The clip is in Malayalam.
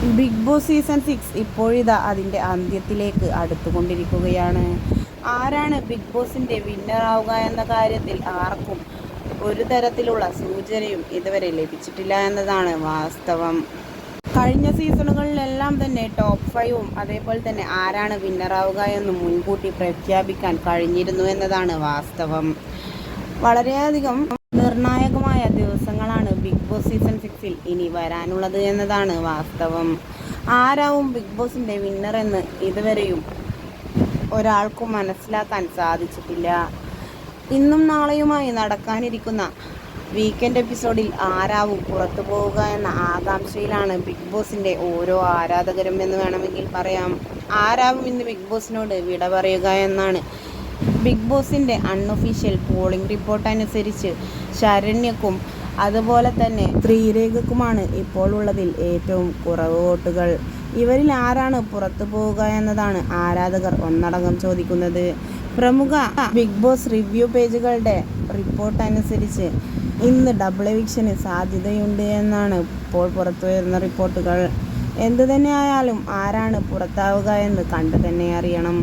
ബിഗ് ബോസ് സീസൺ 6 ഇപ്പോഴിതാ അതിൻ്റെ അന്ത്യത്തിലേക്ക് അടുത്തുകൊണ്ടിരിക്കുകയാണ്. ആരാണ് ബിഗ് ബോസിൻ്റെ വിന്നർ ആവുക എന്ന കാര്യത്തിൽ ആർക്കും ഒരു തരത്തിലുള്ള സൂചനയും ഇതുവരെ ലഭിച്ചിട്ടില്ല എന്നതാണ് വാസ്തവം. കഴിഞ്ഞ സീസണുകളിലെല്ലാം തന്നെ ടോപ്പ് 5ഉം അതേപോലെ തന്നെ ആരാണ് വിന്നർ ആവുക എന്നും മുൻകൂട്ടി പ്രഖ്യാപിക്കാൻ കഴിഞ്ഞിരുന്നു എന്നതാണ് വാസ്തവം. വളരെയധികം നിർണായകമായ ദിവസങ്ങളാണ് ബിഗ് ബോസ് സീസൺ 6-ൽ ഇനി വരാനുള്ളത് എന്നതാണ് വാസ്തവം. ആരാവും ബിഗ് ബോസിൻ്റെ വിന്നർ എന്ന് ഇതുവരെയും ഒരാൾക്കും മനസ്സിലാക്കാൻ സാധിച്ചിട്ടില്ല. ഇന്നും നാളെയുമായി നടക്കാനിരിക്കുന്ന വീക്കെൻഡ് എപ്പിസോഡിൽ ആരാവും പുറത്തു പോവുക എന്ന ആകാംക്ഷയിലാണ് ബിഗ് ബോസിൻ്റെ ഓരോ ആരാധകരും എന്ന് വേണമെങ്കിൽ പറയാം. ആരാവും ഇന്ന് ബിഗ് ബോസിനോട് വിട പറയുക എന്നാണ് ബിഗ് ബോസിൻ്റെ അൺഒഫീഷ്യൽ പോളിംഗ് റിപ്പോർട്ട് അനുസരിച്ച് ശരണ്യക്കും അതുപോലെ തന്നെ ശ്രീരേഖക്കുമാണ് ഇപ്പോൾ ഉള്ളതിൽ ഏറ്റവും കുറവ് വോട്ടുകൾ. ഇവരിൽ ആരാണ് പുറത്തു പോവുക എന്നതാണ് ആരാധകർ ഒന്നടങ്കം ചോദിക്കുന്നത്. പ്രമുഖ ബിഗ് ബോസ് റിവ്യൂ പേജുകളുടെ റിപ്പോർട്ട് അനുസരിച്ച് ഇന്ന് ഡബിൾ എവിക്ഷന് സാധ്യതയുണ്ട് എന്നാണ് ഇപ്പോൾ പുറത്തു വരുന്ന റിപ്പോർട്ടുകൾ. എന്തു തന്നെ ആയാലും ആരാണ് പുറത്താവുക എന്ന് കണ്ടു തന്നെ അറിയണം.